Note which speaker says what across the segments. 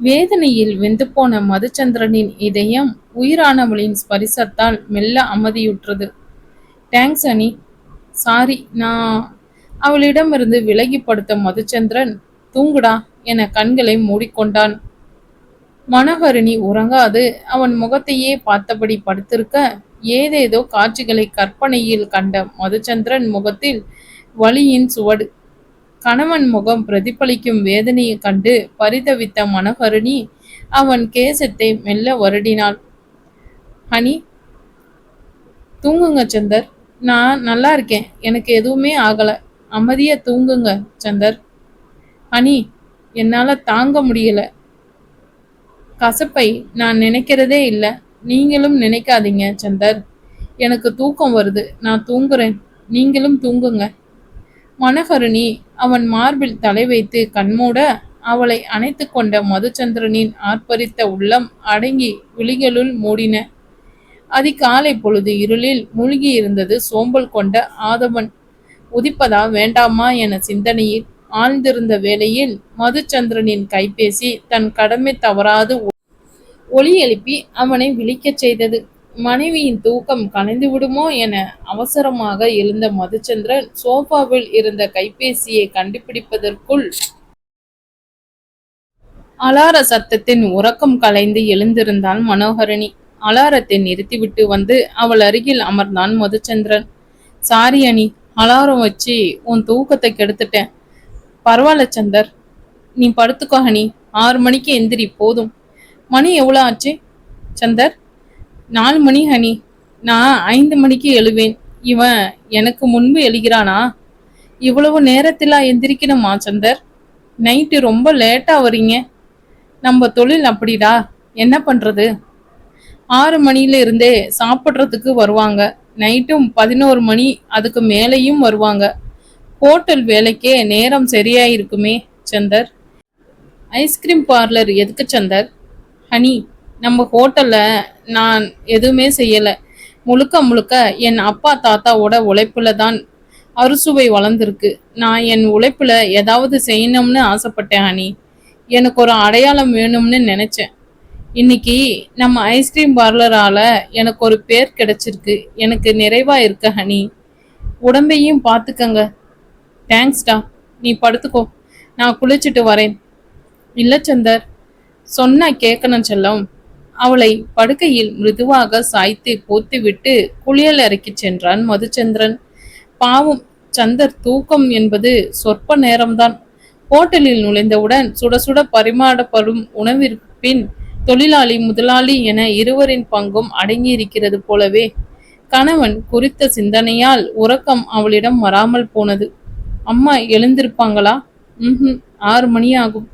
Speaker 1: வேதனையில் வெந்துபோன மதுச்சந்திரனின் இதயம் உயிரானவளின் ஸ்பரிசத்தால் மெல்ல அமைதியுற்றது. தேங்க்ஸ் அனி. சாரி. நான் அவளிடமிருந்து விலகி படுத்த மதுச்சந்திரன், தூங்குடா என கண்களை மூடிக்கொண்டான். மனோகரிணி உறங்காது அவன் முகத்தையே பார்த்தபடி படுத்திருக்க, ஏதேதோ காட்சிகளை கற்பனையில் கண்ட மதுச்சந்திரன் முகத்தில் வலியின் சுவடு. கணவன் முகம் பிரதிபலிக்கும் வேதனையை கண்டு பரிதவித்த மனோகரிணி அவன் கேசத்தை மெல்ல வருடினாள். ஹனி, தூங்குங்க சந்தர். நான் நல்லா இருக்கேன். எனக்கு எதுவுமே ஆகல. அமைதியா தூங்குங்க சந்தர். ஹனி, என்னால தாங்க முடியல. கசப்பை நான் நினைக்கிறதே இல்லை. நீங்களும் நினைக்காதீங்க சந்தர். எனக்கு தூக்கம் வருது. நான் தூங்குறேன். நீங்களும் தூங்குங்க. மனோகரிணி அவன் மார்பில் தலை வைத்து கண்மூட, அவளை அணைத்து கொண்ட மதுச்சந்திரனின் ஆர்ப்பரித்த உள்ளம் அடங்கி விழிகளுள் மூடின. அதிகாலை பொழுது இருளில் மூழ்கி இருந்தது. சோம்பல் கொண்ட ஆதவன் உதிப்பதா வேண்டாமா என சிந்தனையில் ஆழ்ந்திருந்த வேளையில் மதுச்சந்திரனின் கைபேசி தன் கடமை தவறாது ஒலி எழுப்பி அவனை விழிக்கச் செய்தது. மனைவியின் தூக்கம் கலைந்து விடுமோ என அவசரமாக எழுந்த மதுச்சந்திரன் சோஃபாவில் இருந்த கைபேசியை கண்டுபிடிப்பதற்குள் அலார சத்தத்தின் உறக்கம் கலைந்து எழுந்திருந்தாள் மனோகரிணி. அலாரத்தை நிறுத்திவிட்டு வந்து அவள் அருகில் அமர்ந்தான் மதுச்சந்திரன். சாரி அனி, அலாரம் வச்சு உன் தூக்கத்தை கெடுத்துட்டேன். பரவாயில்ல சந்தர், நீ படுத்துக்கோ ஹனி. 6 மணிக்கு எந்திரி போதும். மணி எவ்வளோ ஆச்சு சந்தர்? 4 மணி ஹனி. நான் 5 மணிக்கு எழுவேன். இவன் எனக்கு முன்பு எழுகிறானா? இவ்வளவு நேரத்தில் எந்திரிக்கணுமா சந்தர்? நைட்டு ரொம்ப லேட்டா வரீங்க. நம்ம தொழில் அப்படிடா, என்ன பண்றது? 6 மணில இருந்தே சாப்பிட்றதுக்கு வருவாங்க. நைட்டும் 11 மணி, அதுக்கு மேலேயும் வருவாங்க. ஹோட்டல் வேலைக்கே நேரம் சரியாயிருக்குமே சந்தர். ஐஸ்கிரீம் பார்லர் எதுக்கு சந்தர்? ஹனி, நம்ம ஹோட்டல்ல நான் எதுவுமே செய்யல. முழுக்க முழுக்க என் அப்பா தாத்தாவோட உழைப்புல தான் அறுசுவை வளர்ந்துருக்கு. நான் என் உழைப்புல ஏதாவது செய்யணும்னு ஆசைப்பட்டேன் ஹனி. எனக்கு ஒரு அடையாளம் வேணும்னு நினைச்சேன். இன்னைக்கு நம்ம ஐஸ்கிரீம் பார்லரால எனக்கு ஒரு பேர் கிடைச்சிருக்கு. எனக்கு நிறைவா இருக்கு ஹனி. உடம்பையும் பார்த்துக்கங்க. தேங்க்ஸ்டா. நீ படுத்துக்கோ, நான் குளிச்சுட்டு வரேன். இல்ல சந்தர், சொன்னா கேட்கணும் செல்லம். அவளை படுக்கையில் மிருதுவாக சாய்த்து போத்திவிட்டு குளியல் அறைக்கு சென்றான் மதுச்சந்திரன். பாவம் சந்தர், தூக்கம் என்பது சொற்ப நேரம்தான். ஹோட்டலில் நுழைந்தவுடன் சுட சுட பரிமாறப்படும் உணவிற்கு பின் தொழிலாளி முதலாளி என இருவரின் பங்கும் அடங்கியிருக்கிறது போலவே கணவன் குறித்த சிந்தனையால் உறக்கம் அவளிடம் வராமல் போனது. அம்மா எழுந்திருப்பாங்களா? 6 மணி ஆகும்.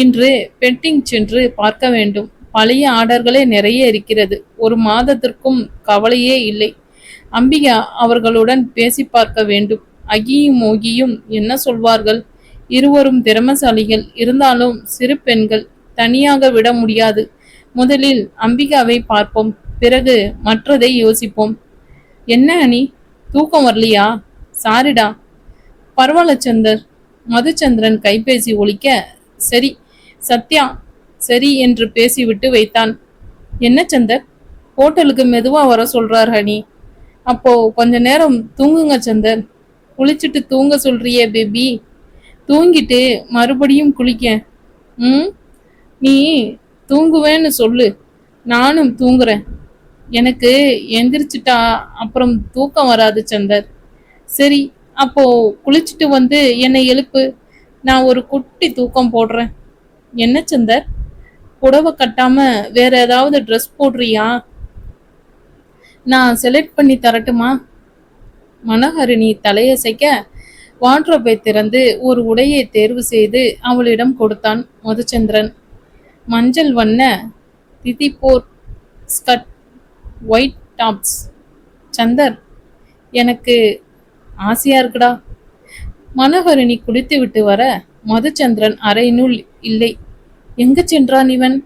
Speaker 1: இன்று பெட்டிங் சென்று பார்க்க வேண்டும். பழைய ஆர்டர்களே நிறைய இருக்கிறது. 1 மாதத்திற்கும் கவலையே இல்லை. அம்பிகா அவர்களுடன் பேசி பார்க்க வேண்டும். அகியும் மோகியும் என்ன சொல்வார்கள்? இருவரும் திறமசாலிகள். இருந்தாலும் சிறு பெண்கள், தனியாக விட முடியாது. முதலில் அம்பிகாவை பார்ப்போம், பிறகு மற்றதை யோசிப்போம். என்ன அனி, தூக்கம் வரலையா? சாரிடா. பரவாயில்ல சந்தர். மதுச்சந்திரன் கைபேசி ஒலிக்க, சரி சத்யா, சரி என்று பேசிவிட்டு வைத்தான். என்ன சந்தர், ஹோட்டலுக்கு மெதுவா வர சொல்றார் ஹனி. அப்போ கொஞ்ச நேரம் தூங்குங்க சந்தர். குளிச்சுட்டு தூங்க சொல்றியே பேபி. தூங்கிட்டு மறுபடியும் குளிக்க. நீ தூங்குவேன்னு சொல்லு, நானும் தூங்குறேன். எனக்கு எந்திரிச்சிட்டா அப்புறம் தூக்கம் வராது சந்தர். சரி, அப்போ குளிச்சுட்டு வந்து என்னை எழுப்பு. நான் ஒரு குட்டி தூக்கம் போடுறேன். என்ன சந்தர், புடவை கட்டாம வேற ஏதாவது ட்ரெஸ் போடுறியா? நான் செலக்ட் பண்ணி தரட்டுமா? மனோகரிணி தலையசைக்க வார்ட்ரோபை திறந்து ஒரு உடையை தேர்வு செய்து அவளிடம் கொடுத்தான் மதுச்சந்திரன். மஞ்சள் வண்ண திதிப்போர் ஸ்கர்ட், ஒயிட் டாப்ஸ். சந்தர், எனக்கு ஆசையா இருக்குடா. மனோகரிணி குளித்து விட்டு வர மதுச்சந்திரன் அறையினுள் இல்லை. எங்கு சென்றான் இவன்?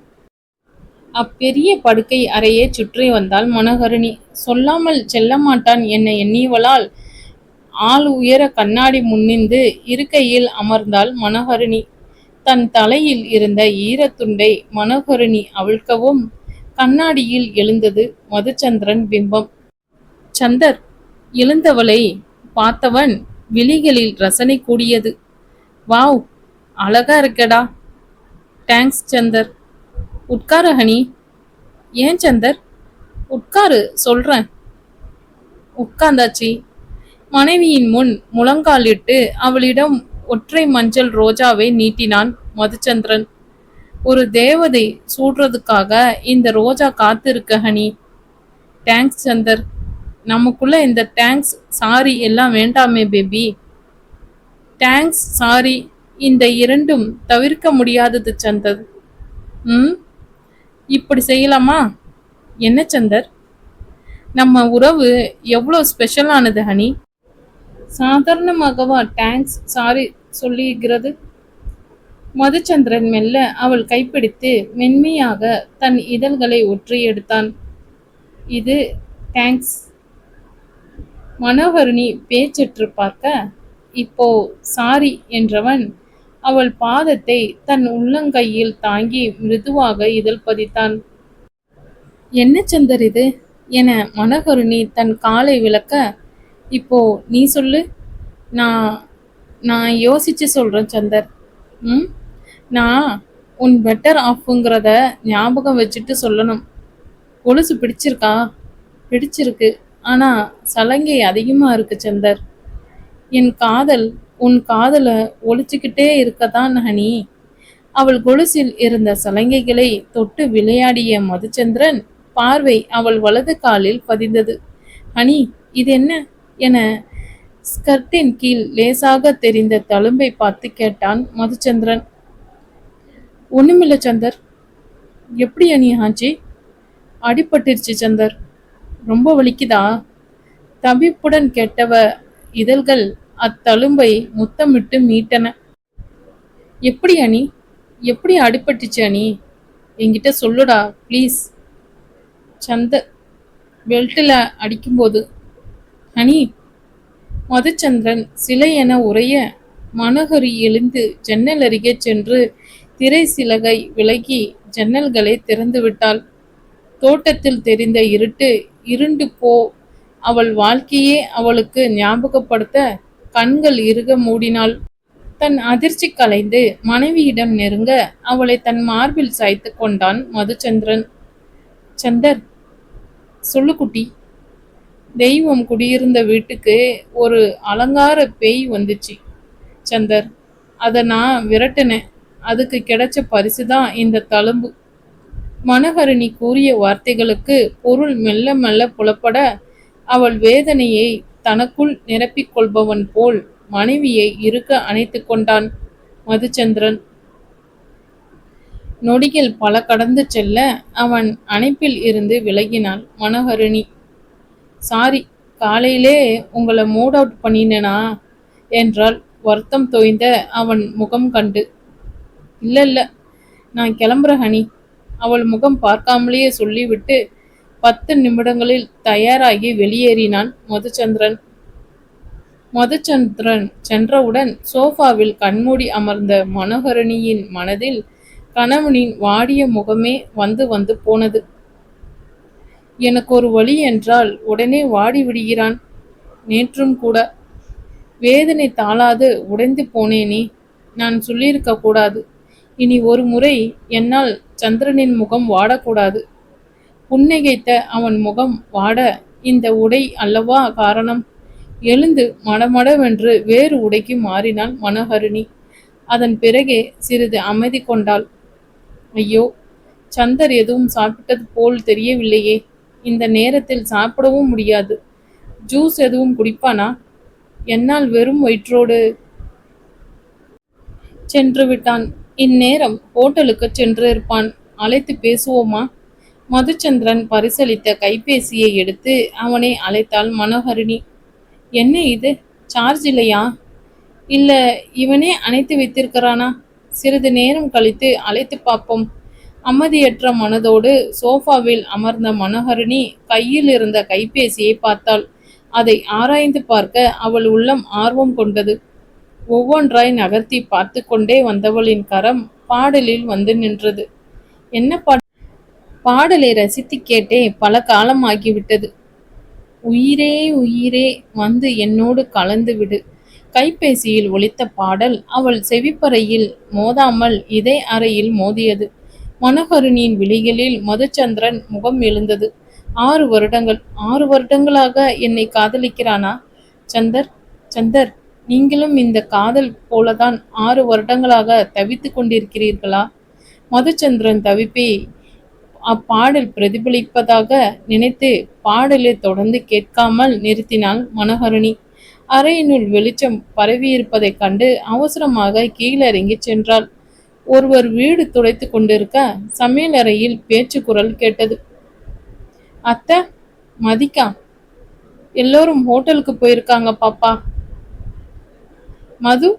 Speaker 1: அப்பெரிய படுக்கை அறையை சுற்றி வந்தாள் மனோகரிணி. சொல்லாமல் செல்லமாட்டான் என எண்ணியவளால் ஆள் உயர கண்ணாடி முன்னிந்து இருக்கையில் அமர்ந்தாள் மனோகரிணி. தன் தலையில் இருந்த ஈரத்துண்டை மனோகரணி அவிழ்க்கவும் கண்ணாடியில் எழுந்தது மதுச்சந்திரன் பிம்பம். சந்தர் எழுந்தவளை பார்த்தவன் விழிகளில் ரசனை கூடியது. வாவ், அழகா இருக்கடா. தேங்க்ஸ் சந்தர். உட்கார ஹனி. ஏன் சந்தர்? உட்காரு சொல்றேன். உட்கார்ந்தாச்சு. மனைவியின் முன் முழங்காலிட்டு அவளிடம் ஒற்றை மஞ்சள் ரோஜாவை நீட்டினான் மதுச்சந்திரன். ஒரு தேவதை சூடுறதுக்காக இந்த ரோஜா காத்திருக்க ஹனி. தேங்க்ஸ் சந்தர். நமக்குள்ள இந்த தேங்க்ஸ் சாரி எல்லாம் வேண்டாமே பேபி. தேங்க்ஸ் சாரி இந்த இரண்டும் தவிர்க்க முடியாதது சந்தர். இப்படி செய்யலாமா? என்ன சந்தர்? நம்ம உறவு எவ்வளோ ஸ்பெஷலானது ஹனி. சாதாரணமாகவா தேங்க்ஸ் சாரி சொல்லுகிறது? மதுச்சந்திரன் மெல்ல அவள் கைப்பிடித்து மென்மையாக தன் இதழ்களை ஒற்றி எடுத்தான். இது தேங்க்ஸ். மனோகரணி பேச்சற்று பார்க்க, இப்போ சாரி என்றவன் அவள் பாதத்தை தன் உள்ளங்கையில் தாங்கி மிருதுவாக இதழ் பதித்தான். என்ன சந்தர் இது என மனோகரணி தன் காலை விளக்க, இப்போ நீ சொல்லு. நான் நான் யோசிச்சு சொல்றேன் சந்தர். நான் உன் பெட்டர் ஆஃப்ங்கிறத ஞாபகம் வச்சுட்டு சொல்லணும். கொலுசு பிடிச்சிருக்கா? பிடிச்சிருக்கு. ஆனா சலங்கை அதிகமா இருக்கு சந்தர். என் காதல் உன் காதலை ஒழிச்சுக்கிட்டே இருக்கத்தான் ஹனி. அவள் கொலுசில் இருந்த சலங்கைகளை தொட்டு விளையாடிய மதுச்சந்திரன் பார்வை அவள் வலது காலில் பதிந்தது. ஹனி, இது என்ன என ஸ்கர்ட்டின் கீழ் லேசாக தெரிந்த தழும்பை பார்த்து கேட்டான் மதுச்சந்திரன். ஒண்ணுமில்ல சந்தர். எப்படி அணி ஆச்சு? அடிபட்டுருச்சு சந்தர். ரொம்ப வலிக்குதா? தவிப்புடன் கேட்டவ இதழ்கள் அத்தழும்பை முத்தமிட்டு மீட்டன. எப்படி அணி? எப்படி அடிபட்டுச்சு அணி? என்கிட்ட சொல்லுடா ப்ளீஸ். சந்தர் பெல்ட்டில் அடிக்கும்போது. அணி. மதுச்சந்திரன் சிலை என உரைய மனோகரி எழுந்து ஜன்னல் அருகே சென்று திரை சிலகை விலகி ஜன்னல்களை திறந்து விட்டாள். தோட்டத்தில் தெரிந்த இருட்டு இருண்டு போ அவள் வாழ்க்கையே அவளுக்கு ஞாபகப்படுத்த கண்கள் இறுக மூடினாள். தன் அதிர்ச்சி கலைந்து மனைவியிடம் நெருங்க அவளை தன் மார்பில் சாய்த்து கொண்டான் மதுச்சந்திரன். சந்தர், சொல்லு குட்டி. தெய்வம் குடியிருந்த வீட்டுக்கு ஒரு அலங்கார பேய் வந்துச்சு சந்தர். அதை நான் விரட்டினேன். அதுக்கு கிடைச்ச பரிசுதான் இந்த தழும்பு. மனோகரணி கூறிய வார்த்தைகளுக்கு பொருள் மெல்ல மெல்ல புலப்பட அவள் வேதனையை தனக்குள் நிரப்பிக் கொள்பவன் போல் மனைவியை இறுக்க அணைத்து கொண்டான் மதுச்சந்திரன். நொடிகள் பல கடந்து செல்ல அவன் அணைப்பில் இருந்து விலகினாள் மனோகரணி. சாரி, காலையிலே உங்களை மூட் அவுட் பண்ணினேனா என்றால் வருத்தம் தோய்ந்த அவன் முகம் கண்டு. இல்ல இல்ல, நான் கிளம்புற ஹனி. அவள் முகம் பார்க்காமலேயே சொல்லிவிட்டு 10 நிமிடங்களில் தயாராகி வெளியேறினான் மதுச்சந்திரன். மதுச்சந்திரன் சென்றவுடன் சோஃபாவில் கண்மூடி அமர்ந்த மனோகரணியின் மனதில் கணவனின் வாடிய முகமே வந்து வந்து போனது. எனக்கு ஒரு வழி என்றால் உடனே வாடி விடுகிறான். நேற்றும் கூட வேதனை தாளாது உடைந்து போனேனே. நான் சொல்லியிருக்க கூடாது. இனி ஒரு முறை என்னால் சந்திரனின் முகம் வாடக்கூடாது. புன்னகைத்த அவன் முகம் வாட இந்த உடை அல்லவா காரணம். எழுந்து மடமடவென்று வேறு உடைக்கு மாறினாள் மனோகரணி. அதன் பிறகே சிறிது அமைதி கொண்டாள். ஐயோ, சந்தர் எதுவும் சாப்பிட்டது போல் தெரியவில்லையே. இந்த நேரத்தில் சாப்பிடவும் முடியாது. ஜூஸ் எதுவும் குடிப்பானா? என்னால் வெறும் வயிற்றோடு சென்று விட்டான். இந்நேரம் ஹோட்டலுக்கு சென்றிருப்பான். அழைத்து பேசுவோமா? மதுச்சந்திரன் பரிசளித்த கைபேசியை எடுத்து அவனை அழைத்தாள் மனோகரிணி. என்ன இது, சார்ஜ் இல்லையா? இல்ல இவனே அணைத்து வைத்திருக்கிறானா? சிறிது நேரம் கழித்து அழைத்து பார்ப்போம். அமைதியற்ற மனதோடு சோஃபாவில் அமர்ந்த மனோகரிணி கையில் இருந்த கைபேசியை பார்த்தாள். அதை ஆராய்ந்து பார்க்க அவள் உள்ளம் ஆர்வம் கொண்டது. ஒவ்வொன்றாய் நகர்த்தி பார்த்து கொண்டே வந்தவளின் கரம் பாடலில் வந்து நின்றது. என்ன பாடலை ரசித்து கேட்டே பல காலம் ஆகிவிட்டது. உயிரே உயிரே வந்து என்னோடு கலந்து விடு. கைபேசியில் ஒலித்த பாடல் அவள் செவிப்பறையில் மோதாமல் இதே அறையில் மோதியது. மனோகரனின் விழிகளில் மதுச்சந்திரன் முகம் எழுந்தது. 6 வருடங்கள் 6 வருடங்களாக என்னை காதலிக்கிறானா? சந்தர், சந்தர், நீங்களும் இந்த காதல் போலதான் 6 வருடங்களாக தவித்து கொண்டிருக்கிறீர்களா? மதுச்சந்திரன் தவிப்பை அப்பாடல் பிரதிபலிப்பதாக நினைத்து பாடலை தொடர்ந்து கேட்காமல் நிறுத்தினாள் மனோகரணி. அறையினுள் வெளிச்சம் பரவியிருப்பதைக் கண்டு அவசரமாக கீழிறங்கி சென்றாள். ஒருவர் வீடு துடைத்து கொண்டிருக்க சமையலறையில் பேச்சு குரல் கேட்டது. அத்தை, மதிக்கா, எல்லோரும் ஹோட்டலுக்கு போயிருக்காங்க பாப்பா. மது,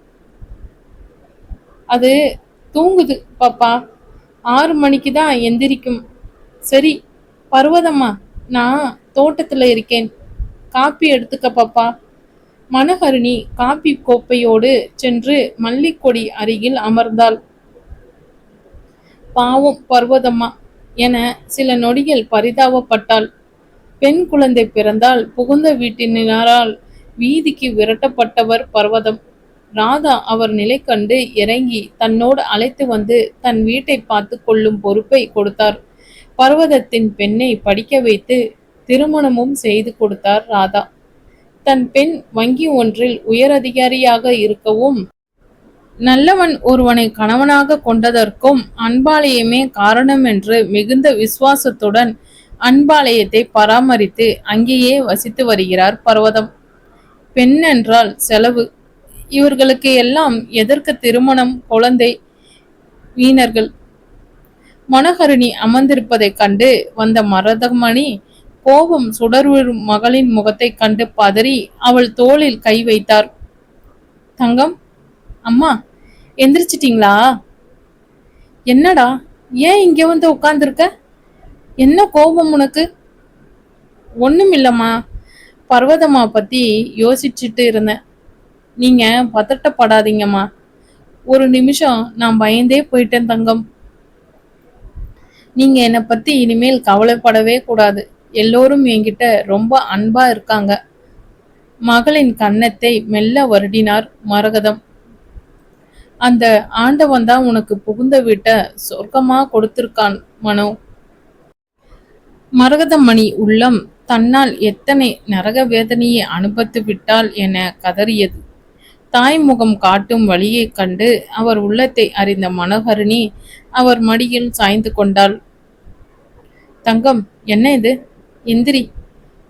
Speaker 1: அது தூங்குது பாப்பா, 6 மணிக்கு தான் எந்திரிக்கும். சரி பர்வதம்மா, நான் தோட்டத்துல இருக்கேன், காப்பி எடுத்துக்க பாப்பா. மனோகரணி காப்பி கோப்பையோடு சென்று மல்லிக்கொடி அருகில் அமர்ந்தாள். பாவம் பர்வதம்மா என சில நொடிகள் பரிதாபப்பட்டாள். பெண் குழந்தை பிறந்தால் புகுந்த வீட்டினரால் வீதிக்கு விரட்டப்பட்டவர் பர்வதம். ராதா அவர் நிலை கண்டு இறங்கி தன்னோடு அழைத்து வந்து தன் வீட்டை பார்த்து கொள்ளும் பொறுப்பை கொடுத்தார். பர்வதத்தின் பெண்ணை படிக்க வைத்து திருமணமும் செய்து கொடுத்தார் ராதா. தன் பெண் வங்கி ஒன்றில் உயரதிகாரியாக இருக்கவும், நல்லவன் ஒருவனை கணவனாக கொண்டதற்கும் அன்பாலயமே காரணம் என்று மிகுந்த விசுவாசத்துடன் அன்பாலயத்தை பராமரித்து அங்கேயே வசித்து வருகிறார் பர்வதம். பெண் என்றால் செலவு. இவர்களுக்கு எல்லாம் எதற்கு திருமணம், குழந்தை? வீணர்கள். மனோகரணி அமர்ந்திருப்பதைக் கண்டு வந்த மரதமணி கோபம் சுடர்விடும் மகளின் முகத்தைக் கண்டு பதறி அவள் தோளில் கை வைத்தார். தங்கம், அம்மா எந்திரிச்சிட்டீங்களா? என்னடா, ஏன் இங்க வந்து உட்கார்ந்துருக்க? என்ன கோபம் உனக்கு? ஒண்ணும் இல்லம்மா, பர்வதம்மா பத்தி யோசிச்சுட்டு இருந்தேன். நீங்க பதட்டப்படாதீங்கம்மா. ஒரு நிமிஷம் நான் பயந்தே போயிட்டேன் தங்கம். நீங்க என்னை பத்தி இனிமேல் கவலைப்படவே கூடாது. எல்லோரும் என்கிட்ட ரொம்ப அன்பா இருக்காங்க. மகளின் கன்னத்தை மெல்ல வருடினார் மரகதம். அந்த ஆண்டவன் தான் உனக்கு புகுந்த வீட்டை சொர்க்கமா கொடுத்திருக்கான் மனோ. மரகதமணி உள்ளம் தன்னால் எத்தனை நரக வேதனையை அனுபவித்து விட்டாள் என கதறியது. தாய்முகம் காட்டும் வழியைக் கண்டு அவர் உள்ளத்தை அறிந்த மனோகரணி அவர் மடியில் சாய்ந்து கொண்டாள். தங்கம், என்ன இது? எந்திரி.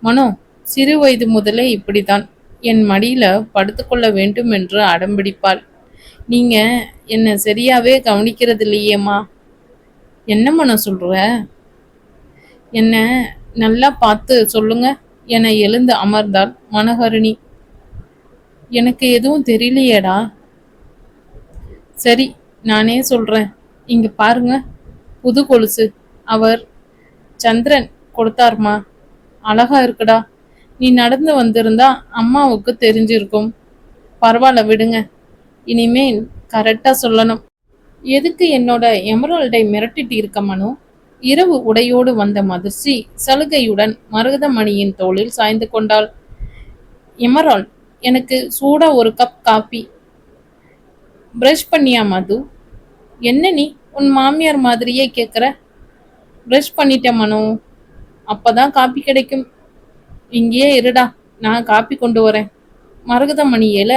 Speaker 1: மனோ சிறு வயது முதலே இப்படித்தான், என் மடியில படுத்துக்கொள்ள வேண்டும் என்று அடம்பிடிப்பாள். நீங்க என்ன சரியாவே கவனிக்கிறது இல்லையேம்மா. என்ன மனோ சொல்ற? என்ன நல்லா பார்த்து சொல்லுங்க என எழுந்து அமர்ந்தாள் மனோகரணி. எனக்கு எதுவும் தெரியலையேடா. சரி, நானே சொல்றேன். இங்க பாருங்க, புது கொலுசு அவர் சந்திரன் கொடுத்தார்மா. அழகா இருக்குடா. நீ நடந்து வந்திருந்தா அம்மாவுக்கு தெரிஞ்சிருக்கும். பரவாயில்ல விடுங்க. இனிமேல் கரெக்டா சொல்லணும். எதுக்கு என்னோட எமரால்டை மிரட்டிட்டு இருக்க மனு? இரவு உடையோடு வந்த மதுஸ்ரீ சலுகையுடன் மரகதமணியின் தோளில் சாய்ந்து கொண்டாள். எமரால்ட், எனக்கு சூடா ஒரு கப் காப்பி. பிரஷ் பண்ணியா மது? என்ன நீ உன் மாமியார் மாதிரியே கேட்குற? பிரஷ் பண்ணிட்டேன் மனு. அப்பதான் காப்பி கிடைக்கும். இங்கேயே இருடா, நான் காப்பி கொண்டு வரேன். மரகதமணி ஏல,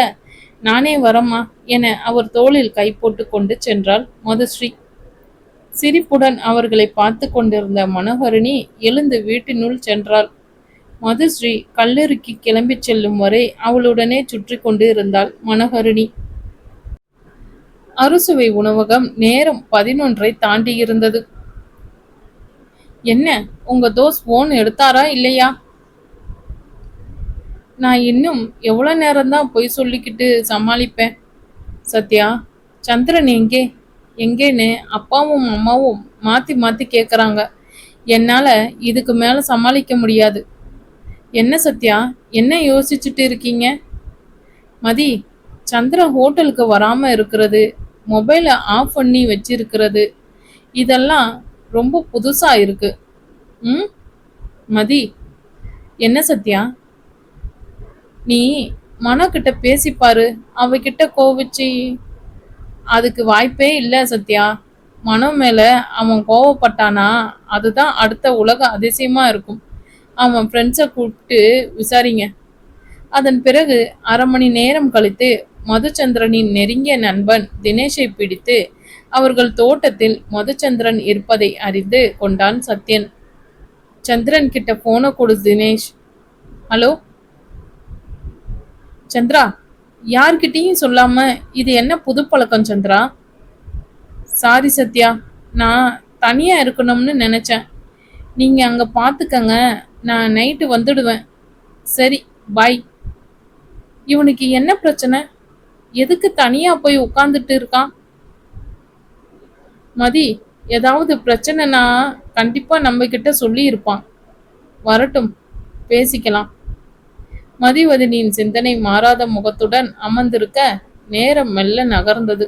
Speaker 1: நானே வரம்மா என அவர் தோளில் கை போட்டு கொண்டு சென்றாள் மதுஸ்ரீ. சிரிப்புடன் அவர்களை பார்த்து கொண்டிருந்த மனோகரணி எழுந்து வீட்டினுள் சென்றாள். மதுஸ்ரீ கல்லூரிக்கு கிளம்பி செல்லும் வரை அவளுடனே சுற்றி கொண்டு இருந்தாள் மனோகரணி. அறுசுவை உணவகம் நேரம் 11ஐ தாண்டியிருந்தது. என்ன, உங்க தோஸ் போன் எடுத்தாரா இல்லையா? நான் இன்னும் எவ்வளவு நேரம்தான் பொய் சொல்லிக்கிட்டு சமாளிப்பேன்? சத்யா, சந்திரன் எங்கே எங்கேன்னு அப்பாவும் அம்மாவும் மாத்தி மாத்தி கேக்குறாங்க. என்னால இதுக்கு மேல சமாளிக்க முடியாது. என்ன சத்யா, என்ன யோசிச்சுட்டு இருக்கீங்க? மதி, சந்திரன் ஹோட்டலுக்கு வராம இருக்கிறது, மொபைலை ஆஃப் பண்ணி வச்சிருக்கிறது, இதெல்லாம் ரொம்ப புதுசா இருக்கு. ம் மதி, என்ன சத்யா? நீ மனோ கிட்ட பேசிப்பாரு. அவகிட்ட கோவிச்சு. அதுக்கு வாய்ப்பே இல்ல சத்யா. மனோ மேல அவன் கோவப்பட்டானா அதுதான் அடுத்த உலக அதிசயமா இருக்கும். அவன் ஃப்ரெண்ட்ஸை கூப்பிட்டு விசாரிங்க. அதன் பிறகு 1/2 மணி நேரம் கழித்து மதுச்சந்திரனின் நெருங்கிய நண்பன் தினேஷை பிடித்து அவர்கள் தோட்டத்தில் மதுச்சந்திரன் இருப்பதை அறிந்து கொண்டான் சத்யன். சந்திரன் கிட்ட போனை கொடு தினேஷ். ஹலோ சந்திரா, யார்கிட்டயும் சொல்லாம இது என்ன புது பழக்கம் சந்திரா? சாரி சத்யா, நான் தனியா இருக்கணும்னு நினைச்சேன். நீங்க அங்க பாத்துக்கங்க, நான் நைட்டு வந்துடுவேன். சரி, பாய். இவனுக்கு என்ன பிரச்சனை? எதுக்கு தனியா போய் உட்கார்ந்துட்டு இருக்கான்? மதி, ஏதாவது பிரச்சனைனா கண்டிப்பா நம்ம கிட்ட சொல்லி இருப்பான். வரட்டும், பேசிக்கலாம். மதிவதனியின் சிந்தனை மாறாத முகத்துடன் அமர்ந்திருக்க நேரம் மெல்ல நகர்ந்தது.